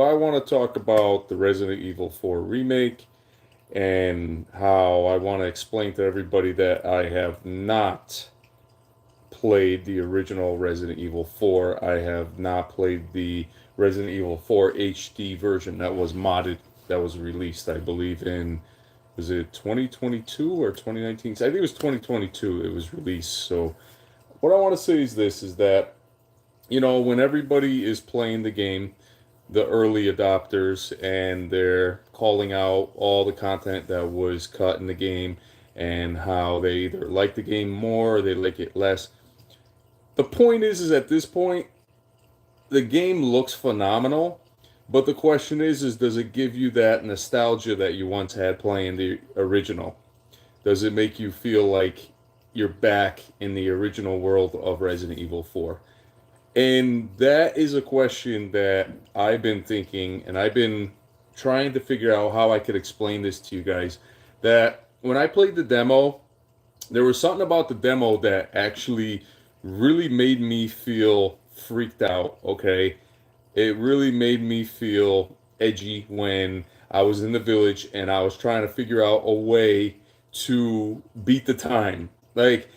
I want to talk about the Resident Evil 4 remake and how I want to explain to everybody that I have not played the original Resident Evil 4. I have not played the Resident Evil 4 HD version that was modded, that was released, I believe, in, was it 2022 or 2019? I think it was 2022 it was released. So, what I want to say is this is that, when everybody is playing the game, the early adopters, and they're calling out all the content that was cut in the game and how they either like the game more or they like it less. The point is at this point, the game looks phenomenal, but the question is does it give you that nostalgia that you once had playing the original? Does it make you feel like you're back in the original world of Resident Evil 4? And that is a question that I've been thinking, and I've been trying to figure out how I could explain this to you guys. That when I played the demo, there was something about the demo that actually really made me feel freaked out, okay? It really made me feel edgy when I was in the village and I was trying to figure out a way to beat the time. Like,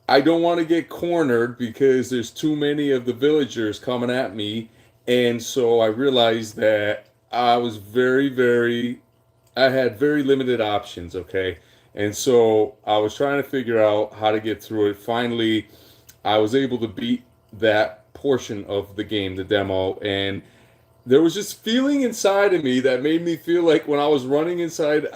I don't want to get cornered because there's too many of the villagers coming at me. And so I realized that I had very limited options, okay? And so I was trying to figure out how to get through it. Finally, I was able to beat that portion of the game, the demo, and there was this feeling inside of me that made me feel like when I was running inside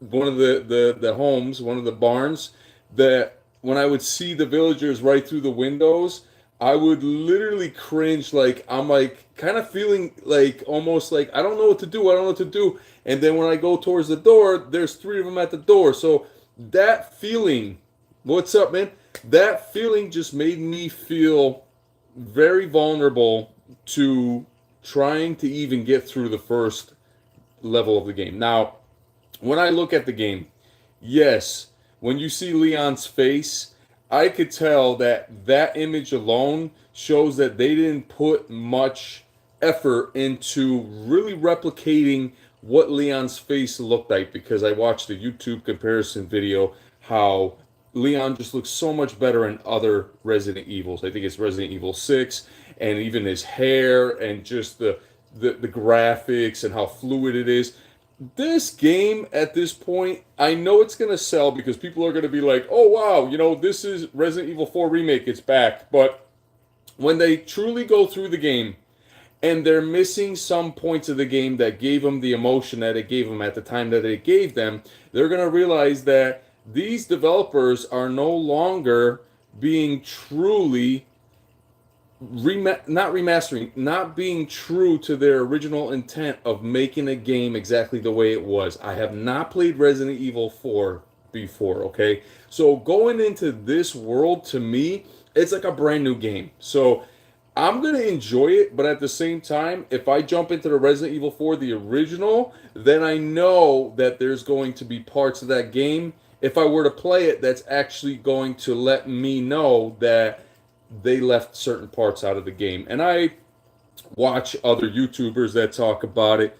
one of the homes, one of the barns, that when I would see the villagers right through the windows, I would literally cringe. Like, I'm like kind of feeling like almost like I don't know what to do. I don't know what to do. And then when I go towards the door, there's three of them at the door. So that feeling, what's up, man? That feeling just made me feel very vulnerable to trying to even get through the first level of the game. Now, when I look at the game, yes, when you see Leon's face, I could tell that that image alone shows that they didn't put much effort into really replicating what Leon's face looked like, because I watched a YouTube comparison video how Leon just looks so much better in other Resident Evils. I think it's Resident Evil 6, and even his hair and just the graphics and how fluid it is. This game at this point, I know it's going to sell because people are going to be like, oh wow, this is Resident Evil 4 Remake, it's back. But when they truly go through the game and they're missing some points of the game that gave them the emotion that it gave them at the time that it gave them, they're going to realize that these developers are no longer being truly not remastering, not being true to their original intent of making a game exactly the way it was. I have not played Resident Evil 4 before, okay? So going into this world, to me, it's like a brand new game. So I'm going to enjoy it, but at the same time, if I jump into the Resident Evil 4, the original, then I know that there's going to be parts of that game, if I were to play it, that's actually going to let me know that they left certain parts out of the game. And I watch other YouTubers that talk about it.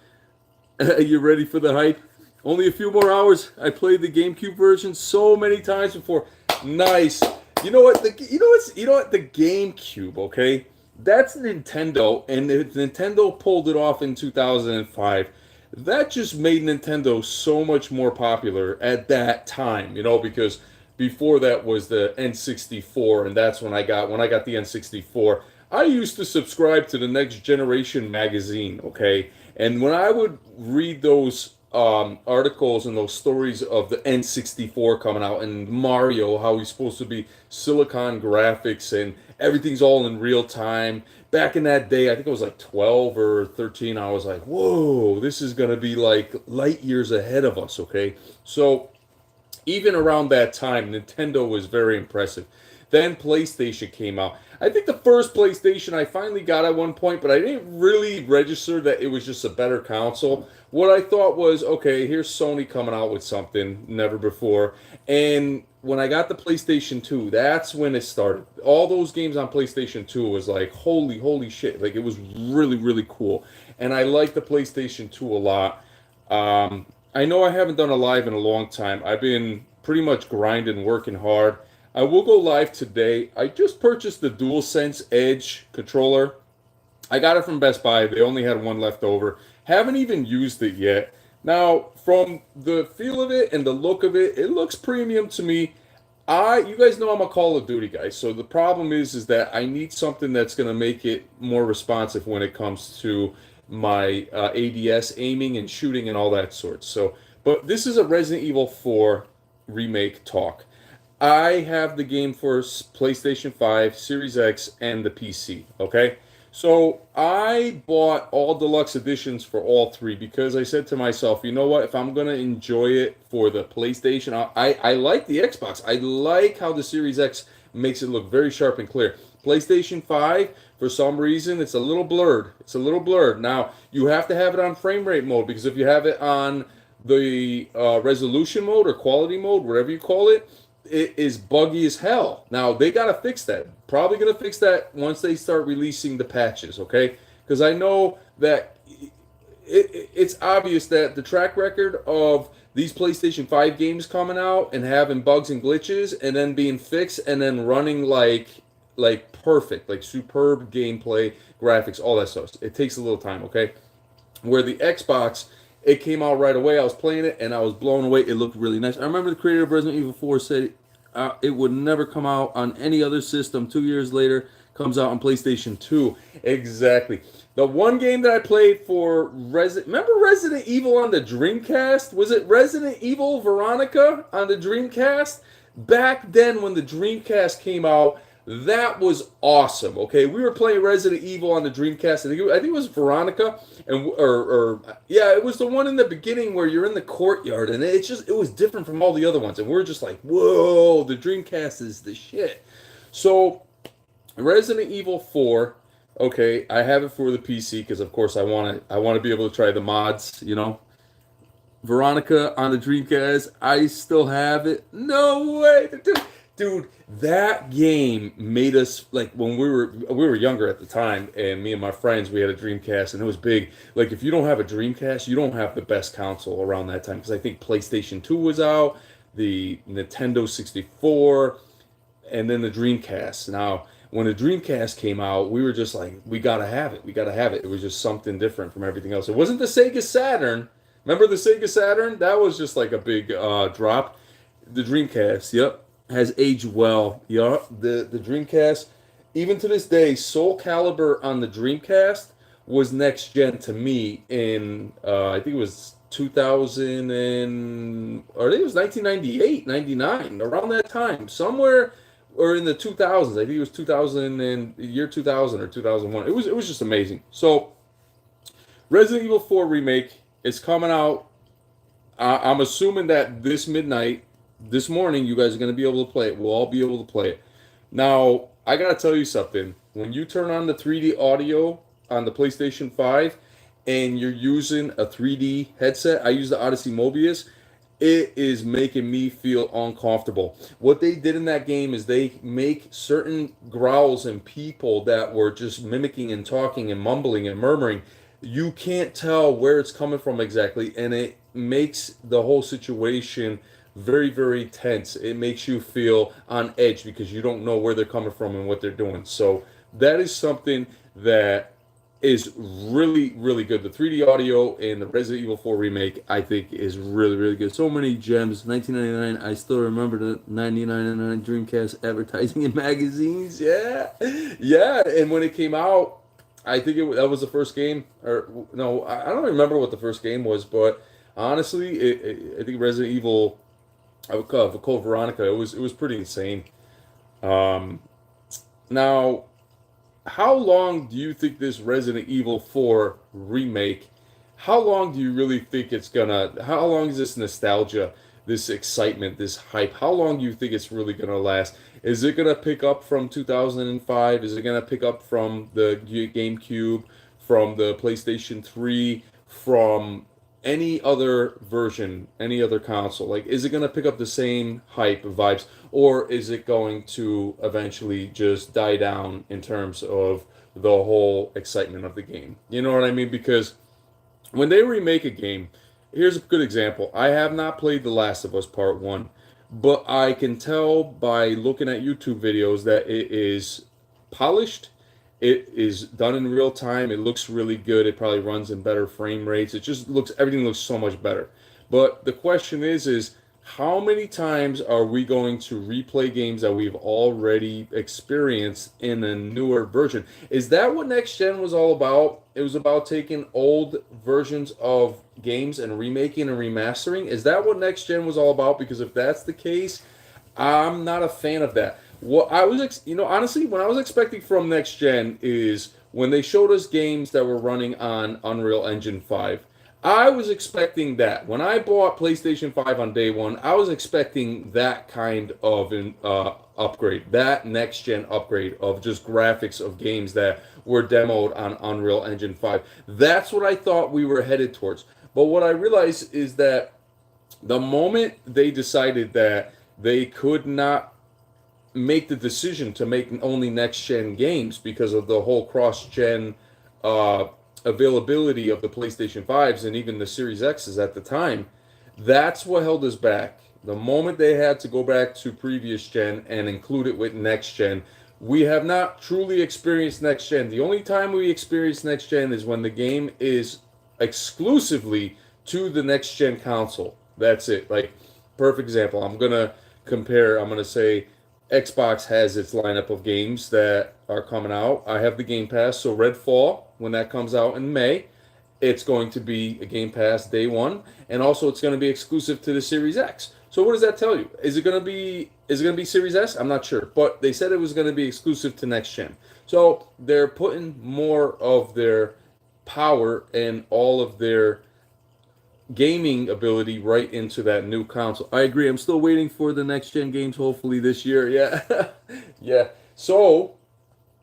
Are you ready for the hype? Only a few more hours. I played the GameCube version so many times before. Nice. You know what? The GameCube, okay? That's Nintendo, and if Nintendo pulled it off in 2005, that just made Nintendo so much more popular at that time, because before that was the N64, and that's when I got the N64. I used to subscribe to the Next Generation magazine, okay? And when I would read those articles and those stories of the N64 coming out and Mario, how he's supposed to be silicon graphics and everything's all in real time. Back in that day, I think it was like 12 or 13, I was like, whoa, this is going to be like light years ahead of us, okay? So even around that time, Nintendo was very impressive. Then PlayStation came out. I think the first PlayStation I finally got at one point, but I didn't really register that it was just a better console. What I thought was, okay, here's Sony coming out with something never before. And when I got the PlayStation 2, that's when it started. All those games on PlayStation 2 was like, holy shit. Like, it was really, really cool. and I like the PlayStation 2 a lot. I know I haven't done a live in a long time. I've been pretty much grinding, working hard. I will go live today. I just purchased the DualSense Edge controller. I got it from Best Buy. They only had one left over. Haven't even used it yet. Now, from the feel of it and the look of it, it looks premium to me. You guys know I'm a Call of Duty guy, so the problem is that I need something that's going to make it more responsive when it comes to my ADS aiming and shooting and all that sort. So, but this is a Resident Evil 4 remake talk. I have the game for PlayStation 5, Series X, and the PC. Okay, so I bought all deluxe editions for all three because I said to myself, you know what? If I'm gonna enjoy it for the PlayStation, I like the Xbox. I like how the Series X makes it look very sharp and clear. PlayStation 5, for some reason, it's a little blurred. It's a little blurred. Now you have to have it on frame rate mode because if you have it on the resolution mode or quality mode, whatever you call it, it is buggy as hell. Now they gotta fix that. Probably gonna fix that once they start releasing the patches, okay? Because I know that it's obvious that the track record of these PlayStation 5 games coming out and having bugs and glitches and then being fixed and then running like perfect, like superb gameplay, graphics, all that stuff. It takes a little time, okay? Where the Xbox, it came out right away. I was playing it and I was blown away. It looked really nice. I remember the creator of Resident Evil 4 said it would never come out on any other system. 2 years later, comes out on PlayStation 2. Exactly. The one game that I played for remember Resident Evil on the Dreamcast? Was it Resident Evil Veronica on the Dreamcast? Back then when the Dreamcast came out, that was awesome. Okay, we were playing Resident Evil on the Dreamcast. I think it was Veronica, and or yeah, it was the one in the beginning where you're in the courtyard, and it was different from all the other ones, and we're just like, whoa, the Dreamcast is the shit. So Resident Evil 4, okay, I have it for the PC because of course I want to be able to try the mods, you know. Veronica on the Dreamcast, I still have it. No way, dude, that game made us like when we were younger at the time, and me and my friends we had a Dreamcast, and it was big. Like if you don't have a Dreamcast, you don't have the best console around that time because I think PlayStation 2 was out, the Nintendo 64, and then the Dreamcast. Now, when the Dreamcast came out, we were just like, we gotta have it. We gotta have it. It was just something different from everything else. It wasn't the Sega Saturn. Remember the Sega Saturn? That was just like a big drop. The Dreamcast, yep, has aged well. Yeah, the Dreamcast, even to this day, Soul Calibur on the Dreamcast was next gen to me in I think it was 2000 or I think it was 1998, 99, around that time, somewhere or in the 2000s. I think it was 2000 and year 2000 or 2001. It was just amazing. So Resident Evil 4 remake is coming out. I'm assuming that this midnight, this morning, you guys are going to be able to play it. We'll all be able to play it. Now, I got to tell you something. When you turn on the 3D audio on the PlayStation 5 and you're using a 3D headset, I use the Odyssey Mobius, it is making me feel uncomfortable. What they did in that game is they make certain growls and people that were just mimicking and talking and mumbling and murmuring. You can't tell where it's coming from exactly, and it makes the whole situation very, very tense. It makes you feel on edge because you don't know where they're coming from and what they're doing. So that is something that is really, really good. The 3D audio and the Resident Evil 4 remake, I think, is really, really good. So many gems. 1999, I still remember the 1999 Dreamcast advertising in magazines. Yeah, yeah. And when it came out, I think that was the first game. Or no, I don't remember what the first game was, but honestly, I think Resident Evil, I would call Veronica. It was pretty insane. Um, Now, how long do you think this Resident Evil 4 remake, how long do you really think it's gonna, how long is this nostalgia, this excitement, this hype, how long do you think it's really gonna last? Is it gonna pick up from 2005? Is it gonna pick up from the GameCube, from the PlayStation 3, from any other version, any other console? Like, is it going to pick up the same hype vibes, or is it going to eventually just die down in terms of the whole excitement of the game. You know what I mean? Because when they remake a game, here's a good example. I have not played The Last of Us Part 1, but I can tell by looking at YouTube videos that it is polished. It is done in real time. It looks really good. It probably runs in better frame rates. It just looks everything looks so much better. But the question is how many times are we going to replay games that we've already experienced in a newer version? Is that what next gen was all about? It was about taking old versions of games and remaking and remastering. Is that what next gen was all about? Because if that's the case, I'm not a fan of that. What I was, honestly, what I was expecting from next gen is when they showed us games that were running on Unreal Engine 5. I was expecting that. When I bought PlayStation 5 on day one, I was expecting that kind of an upgrade, that next gen upgrade of just graphics of games that were demoed on Unreal Engine 5. That's what I thought we were headed towards. But what I realized is that the moment they decided that they could not make the decision to make only next gen games because of the whole cross gen uh, availability of the PlayStation 5s and even the Series X's at the time, that's what held us back. The moment they had to go back to previous gen and include it with next gen, we have not truly experienced next gen. The only time we experience next gen is when the game is exclusively to the next gen console. That's it. Like, perfect example. I'm gonna say Xbox has its lineup of games that are coming out. I have the Game Pass, so Redfall, when that comes out in May, it's going to be a Game Pass day one, and also it's going to be exclusive to the Series X. So what does that tell you? Is it going to be Series S? I'm not sure, but they said it was going to be exclusive to next gen. So they're putting more of their power and all of their gaming ability right into that new console. I agree. I'm still waiting for the next gen games, hopefully this year. Yeah. Yeah. So,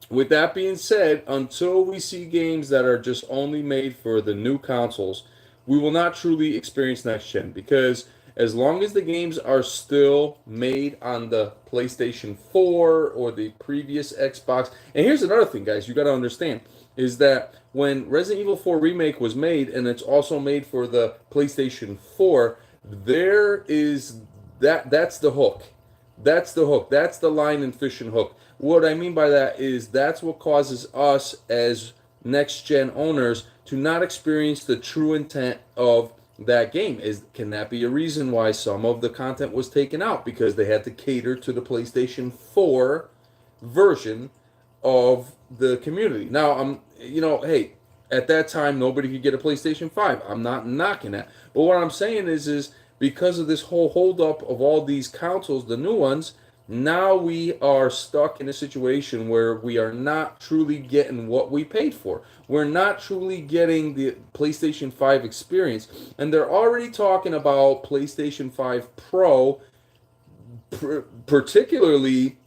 with that being said, until we see games that are just only made for the new consoles, we will not truly experience next gen because as long as the games are still made on the PlayStation 4 or the previous Xbox, and here's another thing, guys, you got to understand is that when Resident Evil 4 Remake was made and it's also made for the PlayStation 4, there is that's the hook. That's the hook. That's the line and fish and hook. What I mean by that is that's what causes us as next gen owners to not experience the true intent of that game. Is can that be a reason why some of the content was taken out because they had to cater to the PlayStation 4 version of the community. Now, hey, at that time nobody could get a PlayStation 5. I'm not knocking that. But what I'm saying is because of this whole holdup of all these consoles, the new ones, now we are stuck in a situation where we are not truly getting what we paid for. We're not truly getting the PlayStation 5 experience. And they're already talking about PlayStation 5 Pro, particularly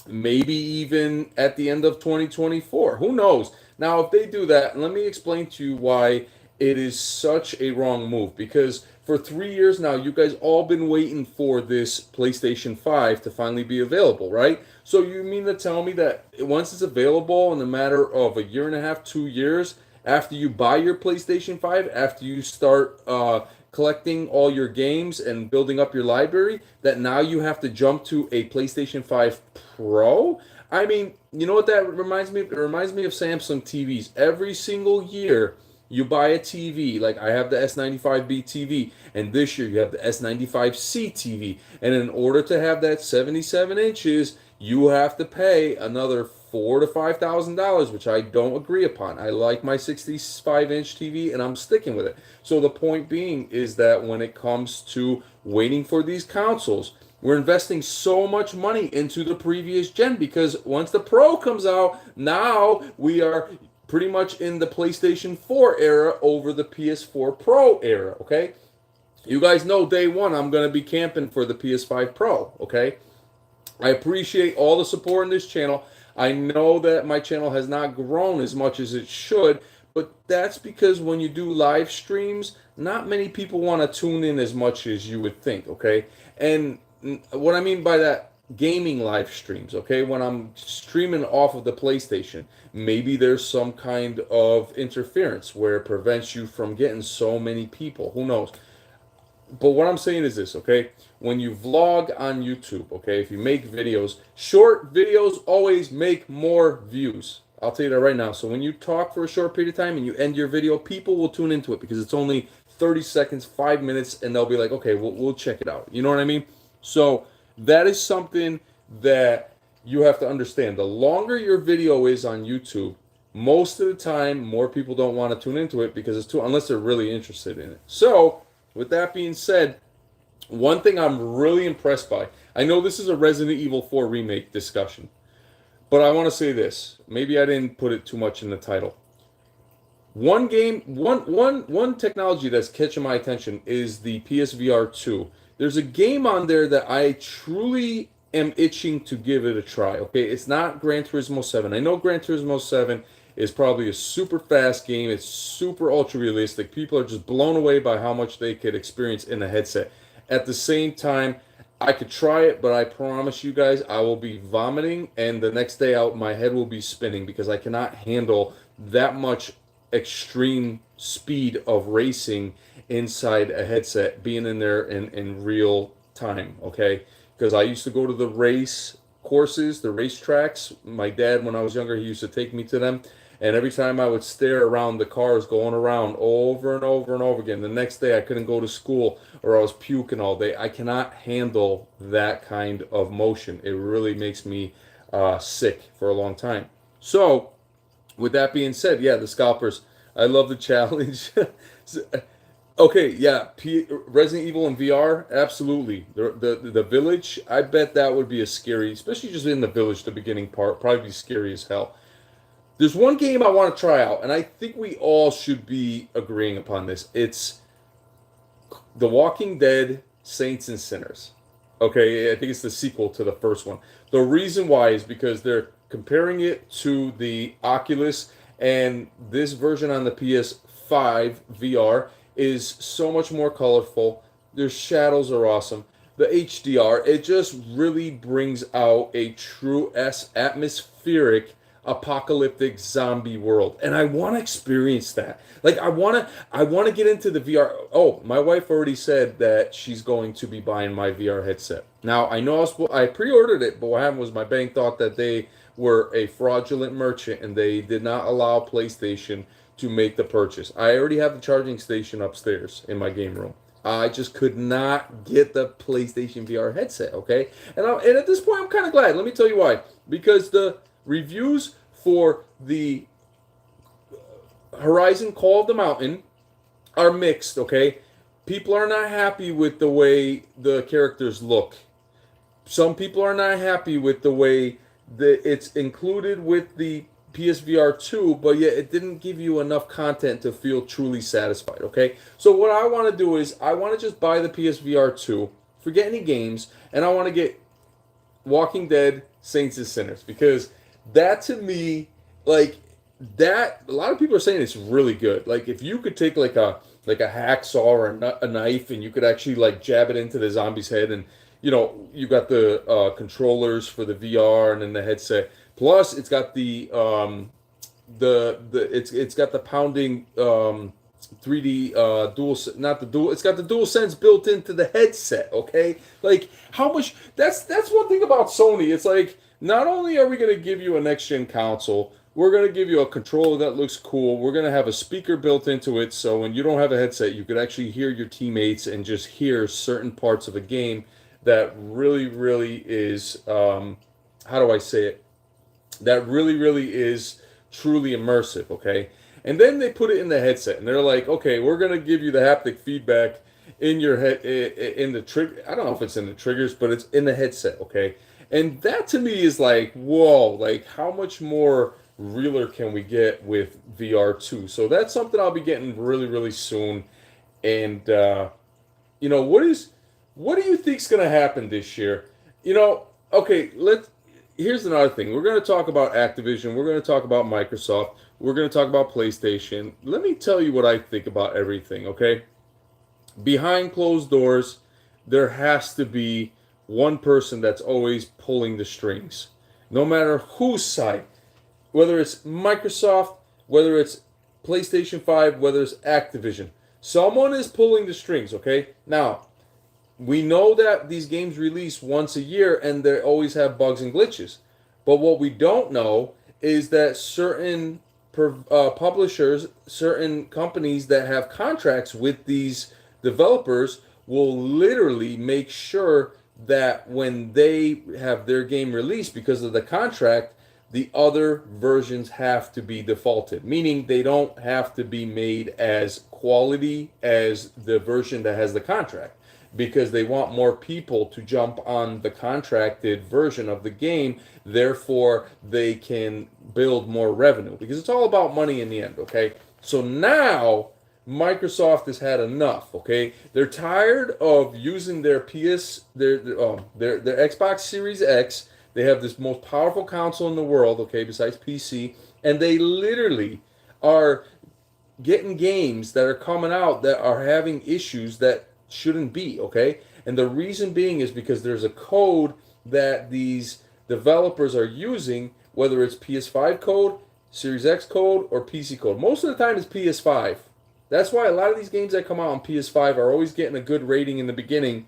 maybe even at the end of 2024. Who knows? Now, if they do that, let me explain to you why it is such a wrong move. Because for 3 years now, you guys all been waiting for this PlayStation 5 to finally be available, right? So you mean to tell me that once it's available in a matter of a year and a half, 2 years, after you buy your PlayStation 5, after you start collecting all your games and building up your library, that now you have to jump to a PlayStation 5 Pro? I mean, you know what that reminds me of? It reminds me of Samsung TVs. Every single year, you buy a TV, like I have the S95B TV, and this year you have the S95C TV. And in order to have that 77 inches, you have to pay another $4,000 to $5,000, which I don't agree upon. I like my 65-inch TV, and I'm sticking with it. So the point being is that when it comes to waiting for these consoles, we're investing so much money into the previous gen because once the Pro comes out, now we are pretty much in the PlayStation 4 era over the PS4 Pro era, okay? You guys know day one I'm going to be camping for the PS5 Pro, okay? I appreciate all the support in this channel. I know that my channel has not grown as much as it should, but that's because when you do live streams, not many people want to tune in as much as you would think, okay? And what I mean by that, gaming live streams, okay? When I'm streaming off of the PlayStation, maybe there's some kind of interference where it prevents you from getting so many people. Who knows? But what I'm saying is this, okay? When you vlog on YouTube, okay, if you make videos, short videos always make more views. I'll tell you that right now. So when you talk for a short period of time and you end your video, people will tune into it because it's only 30 seconds, 5 minutes, and they'll be like, okay, we'll check it out. You know what I mean? So that is something that you have to understand. The longer your video is on YouTube, most of the time, more people don't want to tune into it because it's too, unless they're really interested in it. So, with that being said, one thing I'm really impressed by, I know this is a Resident Evil 4 remake discussion, but I want to say this. Maybe I didn't put it too much in the title. One technology that's catching my attention is the PSVR 2. There's a game on there that I truly am itching to give it a try. Okay, it's not Gran Turismo 7. I know Gran Turismo 7 is probably a super fast game. It's super ultra realistic. People are just blown away by how much they could experience in a headset. At the same time, I could try it, but I promise you guys I will be vomiting, and the next day out my head will be spinning because I cannot handle that much extreme speed of racing inside a headset, being in there in real time, okay? Because I used to go to the race courses, the race tracks. My dad, when I was younger, he used to take me to them. And every time I would stare around the cars going around over and over and over again, the next day I couldn't go to school or I was puking all day. I cannot handle that kind of motion. It really makes me sick for a long time. So, with that being said, yeah, the scalpers, I love the challenge. Okay, yeah, Resident Evil in VR, absolutely. The village, I bet that would be a scary, especially just in the village, the beginning part, probably be scary as hell. There's one game I want to try out, and I think we all should be agreeing upon this. It's The Walking Dead Saints and Sinners. Okay, I think it's the sequel to the first one. The reason why is because they're comparing it to the Oculus, and this version on the PS5 VR is so much more colorful. Their shadows are awesome. The HDR, it just really brings out a true atmospheric apocalyptic zombie world, and I want to experience that. Like I want to get into the VR. Oh, my wife already said that she's going to be buying my VR headset. Now I know I pre-ordered it, but what happened was my bank thought that they were a fraudulent merchant and they did not allow PlayStation to make the purchase. I already have the charging station upstairs in my game room. I just could not get the PlayStation VR headset, okay? And at this point, I'm kind of glad. Let me tell you why. Because the reviews for the Horizon Call of the Mountain are mixed, okay? People are not happy with the way the characters look. Some people are not happy with the way that it's included with the PSVR 2, but yet it didn't give you enough content to feel truly satisfied, okay? So what I want to do is I want to just buy the PSVR 2, forget any games, and I want to get Walking Dead Saints and Sinners, because that to me, like, that, a lot of people are saying it's really good. Like, if you could take like a hacksaw or a knife and you could actually like jab it into the zombie's head, and you got the controllers for the VR and then the headset. Plus, it's got it's got the pounding 3D dual, not the dual. It's got the dual sense built into the headset. Okay, like how much? That's one thing about Sony. It's like not only are we going to give you a next gen console, we're going to give you a controller that looks cool. We're going to have a speaker built into it, so when you don't have a headset, you could actually hear your teammates and just hear certain parts of a game that really, really is. How do I say it? That really, really is truly immersive, okay? And then they put it in the headset, and they're like, okay, we're going to give you the haptic feedback in your head, in the trigger. I don't know if it's in the triggers, but it's in the headset, okay? And that to me is like, whoa, like how much more realer can we get with VR2? So that's something I'll be getting really, really soon. And, what do you think's going to happen this year? Okay, here's another thing. We're going to talk about Activision. We're going to talk about Microsoft. We're going to talk about PlayStation. Let me tell you what I think about everything, okay? Behind closed doors, there has to be one person that's always pulling the strings, no matter whose side, whether it's Microsoft, whether it's PlayStation 5, whether it's Activision. Someone is pulling the strings, okay? Now, we know that these games release once a year and they always have bugs and glitches. But what we don't know is that certain publishers, certain companies that have contracts with these developers will literally make sure that when they have their game released because of the contract, the other versions have to be defaulted, meaning they don't have to be made as quality as the version that has the contract because they want more people to jump on the contracted version of the game. Therefore, they can build more revenue because it's all about money in the end, okay? So now Microsoft has had enough, okay? They're tired of using their their Xbox Series X. They have this most powerful console in the world, okay, besides PC, and they literally are getting games that are coming out that are having issues that shouldn't be, okay? And the reason being is because there's a code that these developers are using, whether it's PS5 code, Series X code, or PC code. Most of the time it's PS5. That's why a lot of these games that come out on PS5 are always getting a good rating in the beginning.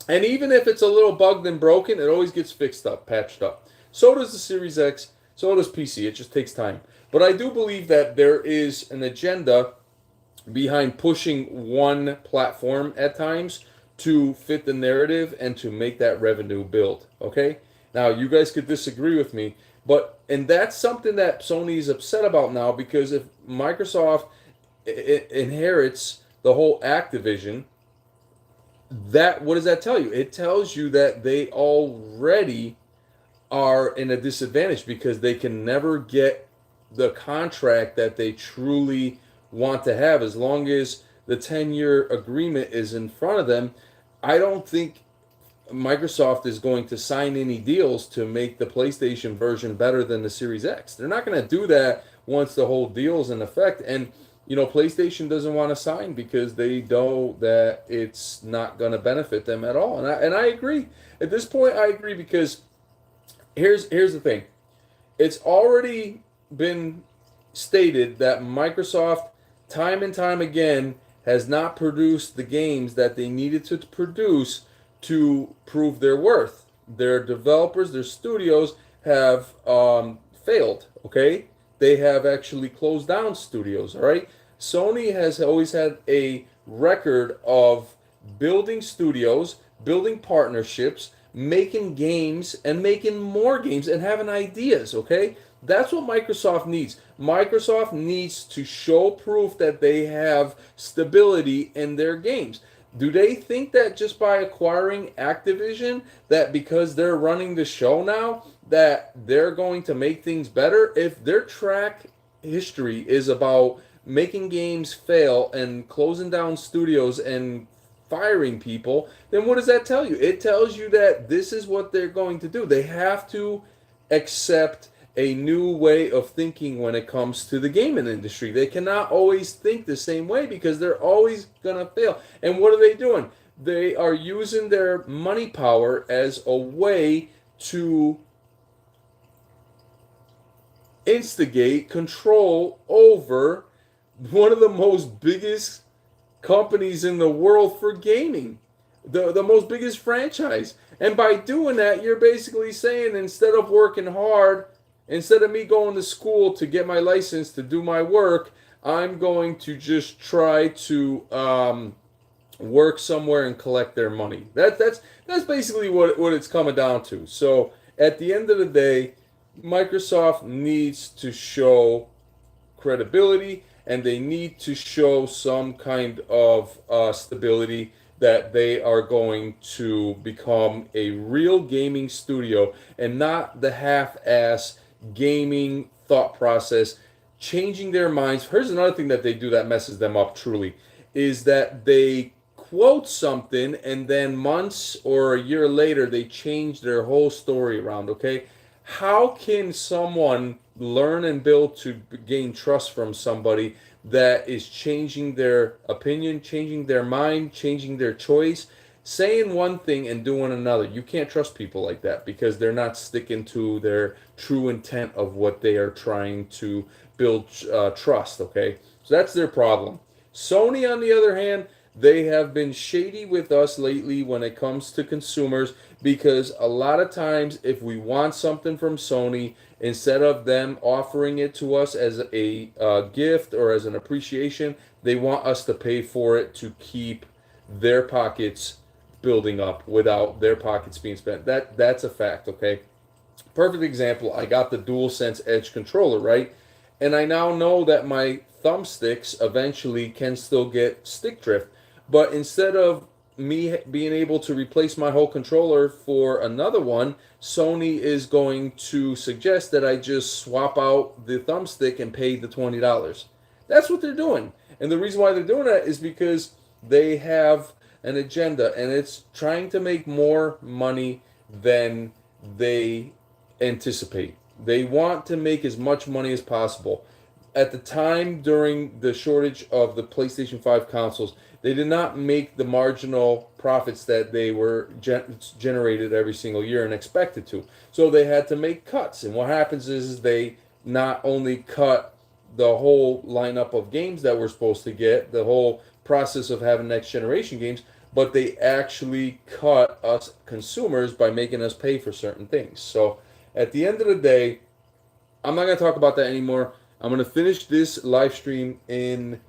And even if it's a little bugged and broken, it always gets fixed up, patched up. So does the Series X, so does PC. It just takes time. But I do believe that there is an agenda behind pushing one platform at times to fit the narrative and to make that revenue build. Okay? Now, you guys could disagree with me, and that's something that Sony is upset about now because if Microsoft inherits the whole Activision, that what does that tell you? It tells you that they already are in a disadvantage because they can never get the contract that they truly want to have as long as the 10-year agreement is in front of them. I don't think Microsoft is going to sign any deals to make the PlayStation version better than the Series X. They're not going to do that once the whole deal's in effect. And PlayStation doesn't want to sign because they know that it's not going to benefit them at all. And I agree. At this point, I agree because here's the thing. It's already been stated that Microsoft, time and time again, has not produced the games that they needed to produce to prove their worth. Their developers, their studios have failed, okay? They have actually closed down studios, all right? Sony has always had a record of building studios, building partnerships, making games, and making more games, and having ideas, okay? That's what Microsoft needs. Microsoft needs to show proof that they have stability in their games. Do they think that just by acquiring Activision, that because they're running the show now, that they're going to make things better? If their track history is about making games fail and closing down studios and firing people, then what does that tell you? It tells you that this is what they're going to do. They have to accept a new way of thinking when it comes to the gaming industry. They cannot always think the same way because they're always going to fail. And what are they doing? They are using their money power as a way to instigate control over one of the most biggest companies in the world for gaming, the most biggest franchise. And by doing that, you're basically saying instead of working hard, instead of me going to school to get my license to do my work, I'm going to just try to work somewhere and collect their money. That's basically what it's coming down to. So at the end of the day, Microsoft needs to show credibility and they need to show some kind of stability that they are going to become a real gaming studio and not the half-ass gaming thought process, changing their minds. Here's another thing that they do that messes them up truly, is that they quote something and then months or a year later they change their whole story around, okay? How can someone learn and build to gain trust from somebody that is changing their opinion, changing their mind, changing their choice? saying one thing and doing another. You can't trust people like that because they're not sticking to their true intent of what they are trying to build trust, okay? So that's their problem. Sony, on the other hand, they have been shady with us lately when it comes to consumers because a lot of times, if we want something from Sony, instead of them offering it to us as a gift or as an appreciation, they want us to pay for it to keep their pockets building up without their pockets being spent. That's a fact, okay? Perfect example, I got the DualSense Edge controller, right? And I now know that my thumbsticks eventually can still get stick drift. But instead of me being able to replace my whole controller for another one, Sony is going to suggest that I just swap out the thumbstick and pay the $20. That's what they're doing. And the reason why they're doing that is because they have an agenda and it's trying to make more money than they anticipate. They want to make as much money as possible. At the time during the shortage of the PlayStation 5 consoles, they did not make the marginal profits that they were generated every single year and expected to. So they had to make cuts. And what happens is they not only cut the whole lineup of games that we're supposed to get, the whole process of having next generation games, but they actually cut us consumers by making us pay for certain things. So at the end of the day, I'm not going to talk about that anymore. I'm going to finish this live stream in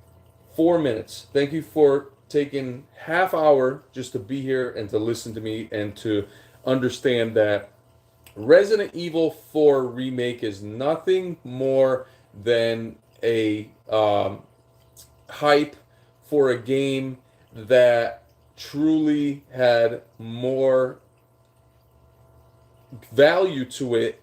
4 minutes. Thank you for taking half hour just to be here and to listen to me and to understand that Resident Evil 4 Remake is nothing more than a hype for a game that truly had more value to it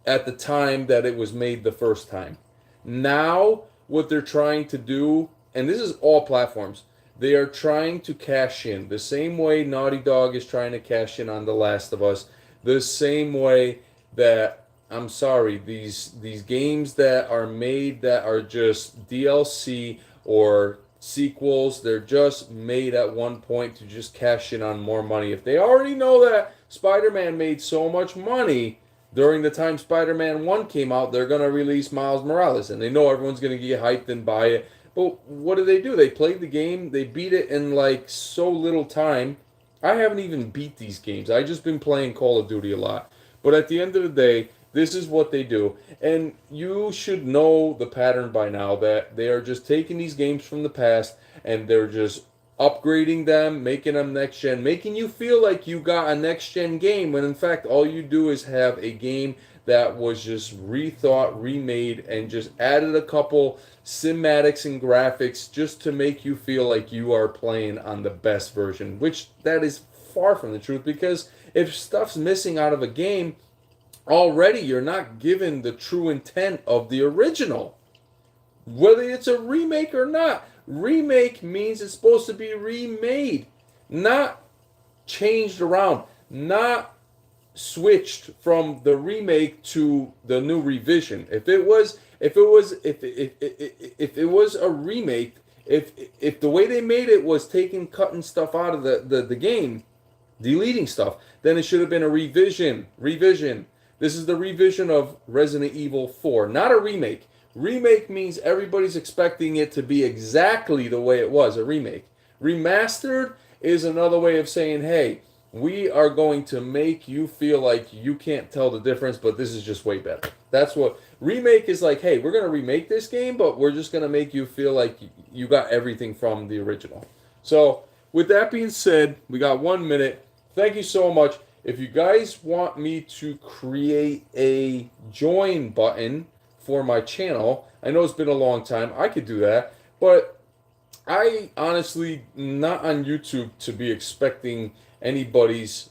at the time that it was made the first time. Now, what they're trying to do, and this is all platforms, they are trying to cash in the same way Naughty Dog is trying to cash in on The Last of Us, the same way that, I'm sorry, these games that are made that are just DLC or sequels, they're just made at one point to just cash in on more money. If they already know that Spider-Man made so much money during the time Spider-Man 1 came out, they're going to release Miles Morales, and they know everyone's going to get hyped and buy it. But what do? They played the game, they beat it in like so little time. I haven't even beat these games. I've just been playing Call of Duty a lot. But at the end of the day, this is what they do. And you should know the pattern by now that they are just taking these games from the past and they're just upgrading them, making them next gen, making you feel like you got a next gen game when in fact all you do is have a game that was just rethought, remade, and just added a couple cinematics and graphics just to make you feel like you are playing on the best version, which that is far from the truth because if stuff's missing out of a game, already you're not given the true intent of the original. Whether it's a remake or not. Remake means it's supposed to be remade, not changed around, not switched from the remake to the new revision. If it was a remake, if the way they made it was cutting stuff out of the game, deleting stuff, then it should have been a revision. This is the revision of Resident Evil 4, not a remake. Remake means everybody's expecting it to be exactly the way it was, a remake. Remastered is another way of saying, hey, we are going to make you feel like you can't tell the difference, but this is just way better. That's what remake is like. Hey, we're going to remake this game, but we're just going to make you feel like you got everything from the original. So with that being said, we got 1 minute. Thank you so much. If you guys want me to create a join button for my channel, I know it's been a long time, I could do that, but I honestly not on YouTube to be expecting anybody's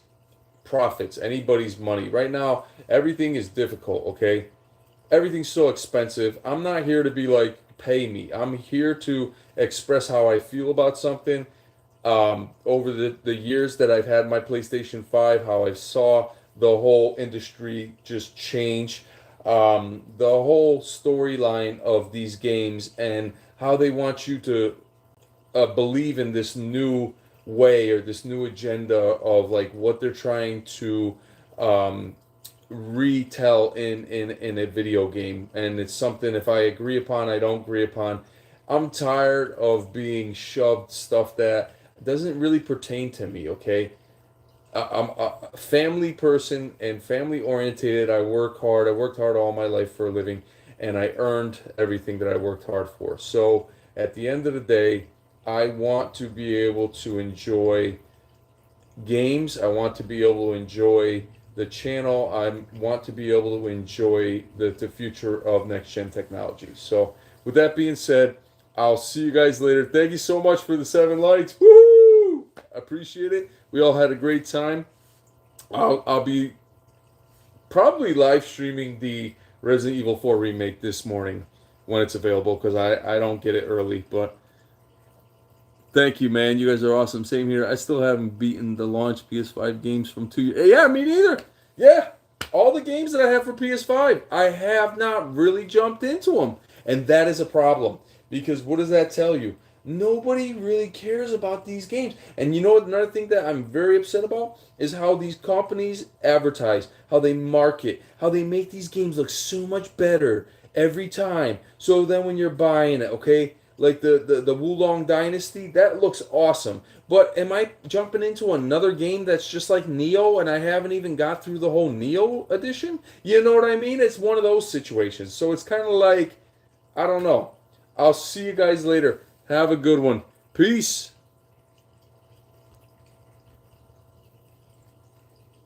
profits, anybody's money. Right now, everything is difficult, okay? Everything's so expensive. I'm not here to be like, pay me. I'm here to express how I feel about something. Over the years that I've had my PlayStation 5, how I saw the whole industry just change, the whole storyline of these games and how they want you to believe in this new way or this new agenda of like what they're trying to um, retell in a video game. And it's something, if I agree upon, I don't agree upon. I'm tired of being shoved stuff that doesn't really pertain to me, okay? I'm a family person and family orientated. I work hard. I worked hard all my life for a living, and I earned everything that I worked hard for. So at the end of the day, I want to be able to enjoy games. I want to be able to enjoy the channel. I want to be able to enjoy the future of next gen technology. So with that being said, I'll see you guys later. Thank you so much for the 7 likes. Woo! Appreciate it. We all had a great time. I'll be probably live streaming the Resident Evil 4 remake this morning when it's available because I don't get it early. But thank you, man. You guys are awesome. Same here. I still haven't beaten the launch PS5 games from 2 years. Yeah, me neither. Yeah, all the games that I have for PS5, I have not really jumped into them. And that is a problem because what does that tell you? Nobody really cares about these games. And you know what? Another thing that I'm very upset about is how these companies advertise, how they market, how they make these games look so much better every time. So then when you're buying it, okay, like the Wulong Dynasty, that looks awesome. But am I jumping into another game that's just like Neo and I haven't even got through the whole Neo edition? You know what I mean? It's one of those situations. So it's kind of like, I don't know. I'll see you guys later. Have a good one. Peace.